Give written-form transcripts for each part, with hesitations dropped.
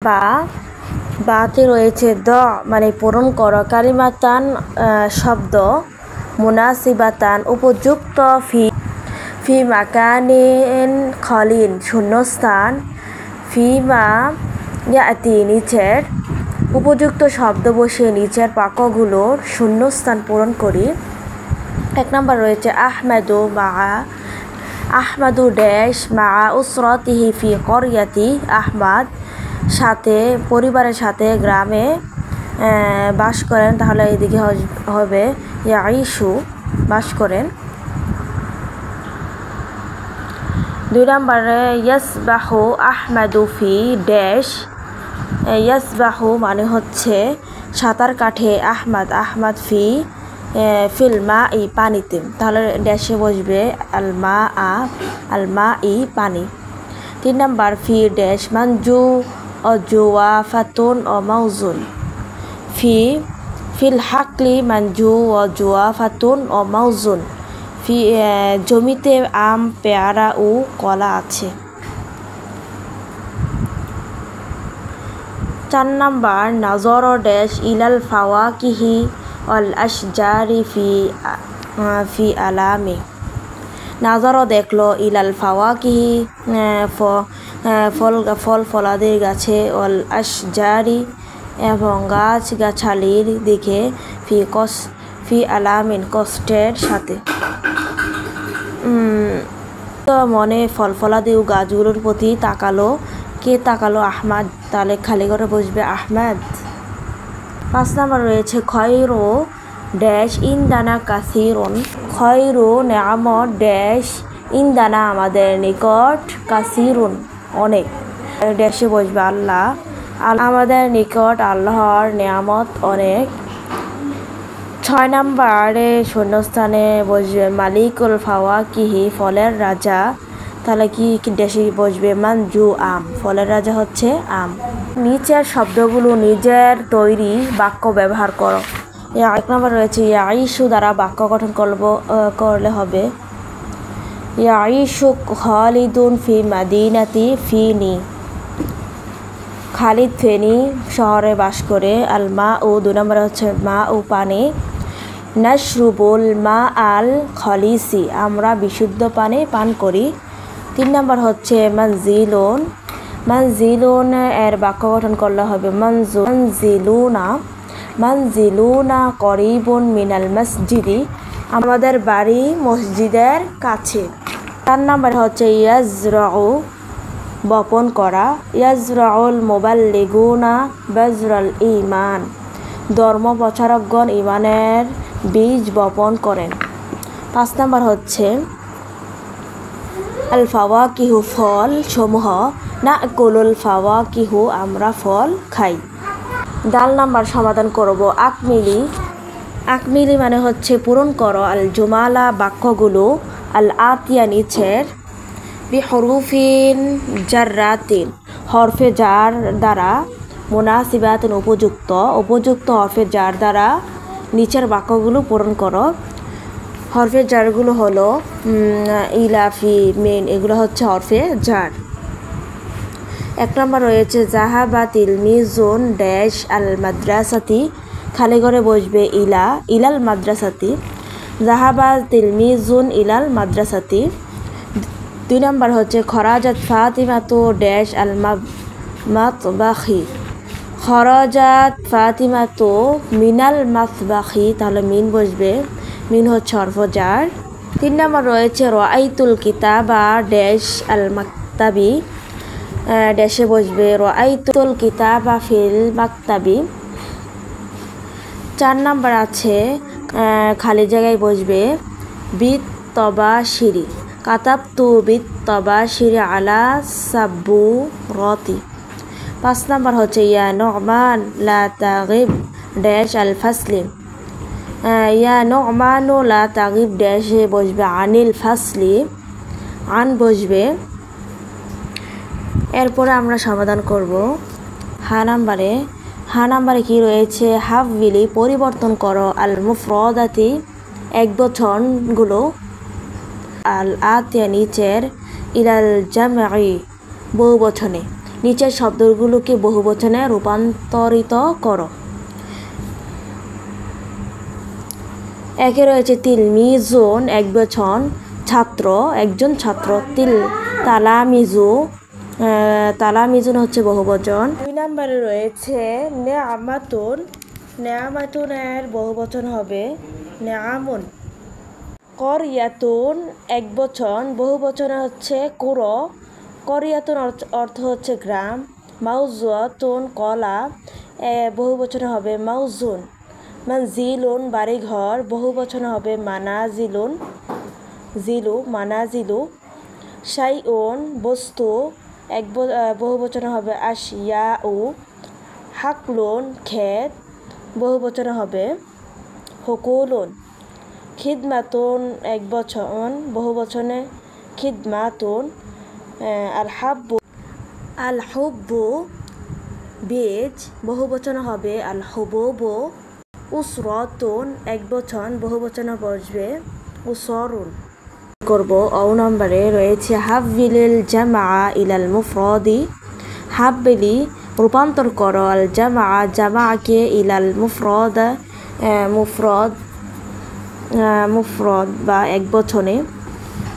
বা বাতে রয়েছে দ মানে পূরণ করো, কালিমাতান শব্দ, মুনাসিবাতান উপযুক্ত, ফি মাকানিন খলিন শূন্যস্থান, ফিমা ইয়াতি নিচের উপযুক্ত শব্দ বসিয়ে নিচের বাক্যগুলোর শূন্যস্থান পূরণ করি। 1 নম্বর রয়েছে আহমাদু ড্যাশ মা উসরাতিহি ফি করিয়াতি, আহমাদ সাথে পরিবারের সাথে গ্রামে বাস করেন, তাহলে এদিকে হবে ইয়াইশু বাস করেন। 2 নম্বরে ইয়াসবাহু আহমাদু ফি ড্যাশ, ইয়াসবাহু মানে হচ্ছে সাঁতার কাটে আহমাদ ফিল মা ই পানিতে, তাহলে ড্যাশে বসবে আলমা ই পানি। 3 নম্বর ফি ড্যাশ মানজু অজুয়াফাতুন ও মাউজুন, ফিল হাকলি মানজু অজুয়াফাতুন ও মাউজুন, জমিতে আম, পেয়ারা ও কলা আছে। 4 নম্বর নাজর ড্যাশ ইলাল ফাওয়াকিহি অল আশজারি ফি আলামি, নাজর দেখলো ইলাল ফাওয়াকিহি ফল ফলাদের গাছে, অল আশজারি এবং গাছালির দিকে, ফি আলামিন কষ্টের সাথে। মনে ফল ফলাদি ও গাছগুলোর প্রতি তাকালো, কে তাকালো? আহমাদ, তাহলে খালি করে বসবে আহমাদ। 5 নম্বর রয়েছে খয়রু ড্যাশ ইনদানা কাসিরুন, খয়রু নেয়ামত ড্যাশ ইনদানা আমাদের নিকট, কাসিরুন অনেক, ড্যাশে বসবে আল্লাহ, আমাদের নিকট আল্লাহর নেয়ামত অনেক। 6 নম্বরে শূন্যস্থানে বসবে মালিকুল ফাওয়াকিহি ফলের রাজা, তাহলে কি ড্যাশে বসবে মানজু আম, ফলের রাজা হচ্ছে আম। নিচের শব্দগুলো নিজের তৈরি বাক্য ব্যবহার করো। 1 নম্বর রয়েছে ইয়াইশু দ্বারা বাক্য গঠন করলে হবে ইয়াইশু খালিদুন ফি মাদিনাতি ফিনি, খালিদ ফেনী শহরে বাস করে। আলমা ও 2 নম্বরে হচ্ছে মা ও পানি। নাশরুবুল মা আল খলিসি, আমরা বিশুদ্ধ পানি পান করি। 3 নম্বর হচ্ছে মানজিলুন এর বাক্য গঠন করলে হবে মানজিলুনা করিবুন মিনাল মসজিদি, আমাদের বাড়ি মসজিদের কাছে। 4 নম্বর হচ্ছে ইয়াজরাউ বপন করা, ইয়াজরাউল মুবাল্লিগুনা বাজরাল ঈমান, ধর্ম প্রচারকগণ ঈমানের বীজ বপন করেন। 5 নম্বর হচ্ছে আল ফাওয়াকিহু ফল সমূহ, নাকুলুল ফাওয়াকিহু আমরা ফল খাই। ডাল নাম্বার সমাধান করব। আকমিলি মানে হচ্ছে পূরণ করো আল জুমালা বাক্যগুলো, আল আতিয়া নিচের, বিহরুফিন জাররাতিন হরফে জার দ্বারা, মুনাসিবাতিন উপযুক্ত হরফে জার দ্বারা নিচের বাক্যগুলো পূরণ করো। হরফে জারগুলো হলো ইলাফি, মেন, এগুলো হচ্ছে হরফে জার। 1 নম্বর রয়েছে জাহাবা তিলমিজুন ড্যাশ আল মাদ্রাসাতি, খালি ঘরে বসবে ইলাল মাদ্রাসাতি, জাহাবা তিলমিজুন ইলাল মাদ্রাসাতি। 2 নম্বর হচ্ছে খরাজাত ফাতিমাতু ড্যাশ আল মাতবাখি, খরাজাত ফাতিমাতু মিনাল মাতবাখি, তাহলে মিন বসবে, মিন হচ্ছে হরফ জার। 3 নম্বর রয়েছে রাআইতুল কিতাবা ড্যাশ আল মাকতাবি, ড্যাশে বসবে রাআইতুল কিতাবা ফিল মাকতাবি। 4 নম্বর আছে খালি জায়গায় বসবে বিত তবাশিরি, কাতাবতু বিত তবাশিরি আলা সাব্বুরাতি। 5 নম্বর হচ্ছে ইয়া নুমান লা তাগিব ড্যাশ আল ফাসলি, ইয়া নুমানু লা তাগিব ড্যাশে বসবে আনিল ফাসলি, আন বসবে। এরপরে আমরা সমাধান করব হা নাম্বারে কি রয়েছে হাফবিলি পরিবর্তন করো আল মুফরদাতি একবচনগুলো, আল আতিয়া নিচের, ইলাল জামঈ বহুবচনে, নিচের শব্দগুলোকে বহুবচনে রূপান্তরিত করো। একে রয়েছে তিলমিজুন একবচন, ছাত্র একজন ছাত্র। তালামিজুন হচ্ছে বহুবচন। 2 নম্বরে রয়েছে নেআমাতুন। নেআমাতুনের বহুবচন হবে নেআমুন। করিয়াতুন একবচন, বহুবচন হচ্ছে কুরো। করিয়াতুন অর্থ হচ্ছে গ্রাম। মাউজুয়াতুন কলা, বহুবচন হবে মাউজুন। মানজিলুন বাড়িঘর, বহুবচন হবে মানাজিলুন, মানাজিলু। শাইউন বস্তু, বহুবচন হবে আশিয়াউ। হাকলুন ক্ষেত, বহুবচন হবে হুকুলুন। খিদমাতুন একবচন, বহুবচনে খিদমাতুন। আল-হুব্বু বীজ, বহুবচন হবে আল-হুবুবু। উসরাতুন একবচন, বহুবচন বসবে উসরুন। করব 2 নম্বরে রয়েছে হাব্বিলিল জামা ইলাল মুফরাদি। হাব্বিলি রূপান্তর করো আল জামাকে ইলাল মুফরদ বা একবচনে।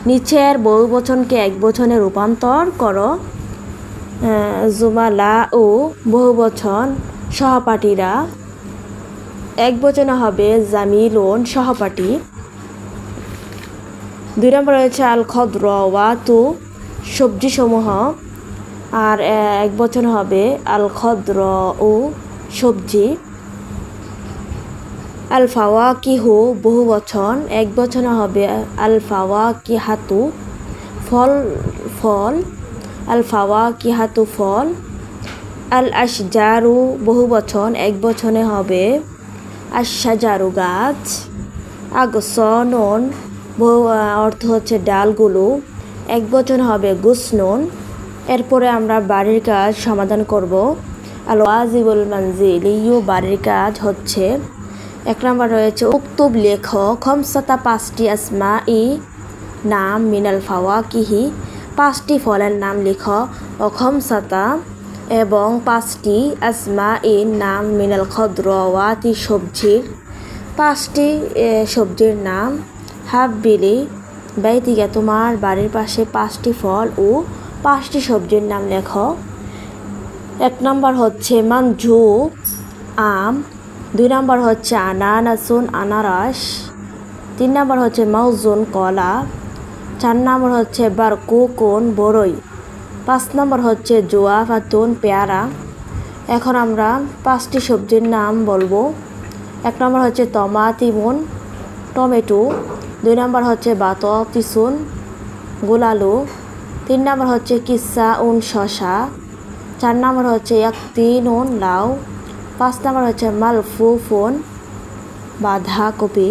নিচের বহুবচনকে একবচনে রূপান্তর করো। জুমালাউ বহুবচন সহপাঠীরা, একবচনে হবে জামিলুন সহপাঠী। 2 নম্বর রয়েছে আল খদ্রওয়াতু সবজিসমূহ, আর একবচন হবে আল খদ্রউ সবজি। আল ফাওয়াকিহু বহুবচন, একবচন হবে আল ফাওয়াকিহাতু ফল। আল ফাওয়াকিহাতু ফল। আল আশজারু বহুবচন, একবচনে হবে আশজারু গাছ। আগসনুন অর্থ হচ্ছে ডালগুলো, একবচন হবে গুসনুন। এরপরে আমরা বাড়ির কাজ সমাধান করব। আল ওয়াজিবুল মানজিলিয়্যু বাড়ির কাজ হচ্ছে। 1 নম্বর রয়েছে উক্তুব লেখ খমসাতা 5টি আসমাই নাম মিনাল ফাওয়াকিহি, 5টি ফলের নাম লেখ। ও খমসাতা এবং 5টি আসমাই নাম মিনাল খদ্রওয়াতি সবজির, 5টি সবজির নাম। হাব্বিলি বাইতিকা তোমার বাড়ির পাশে 5টি ফল ও 5টি সবজির নাম লেখো। 1 নম্বর হচ্ছে মানজু আম। 2 নম্বর হচ্ছে আনানাসুন আনারস। 3 নম্বর হচ্ছে মাউজুন কলা। 4 নম্বর হচ্ছে বারকুকুন বরই। 5 নম্বর হচ্ছে জুয়াফাতুন পেয়ারা। এখন আমরা 5টি সবজির নাম বলবো। 1 নম্বর হচ্ছে তমাতিমুন টমেটো। 2 নম্বর হচ্ছে বাতাতিসুন গোলালু। 3 নম্বর হচ্ছে কিসাউন শশা। 4 নম্বর হচ্ছে ইয়াকতিনুন লাউ। 5 নম্বর হচ্ছে মালফুফুন বাঁধাকপি।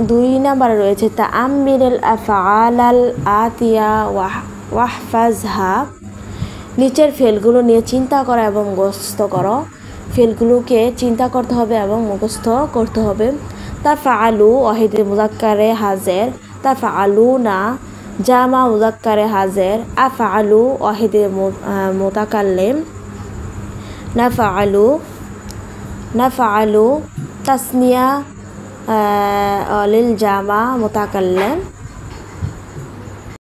2 নম্বরে রয়েছে তাআম্মিলিল আফআলাল আতিয়া ওয়াহফাজহা। নিচের ফেলগুলো নিয়ে চিন্তা করো এবং মুখস্থ করো। ফেলগুলোকে চিন্তা করতে হবে এবং মুখস্থ করতে হবে। তাফআলু ওয়াহিদে মুযাক্কারে হাজির, তাফআলুনা জামা মুযাক্কারে হাজির। আফআলু ওয়াহিদে মুতাকাল্লিম, নাফআলু তাসনিয়া লিল জামা মুতাকাল্লিম।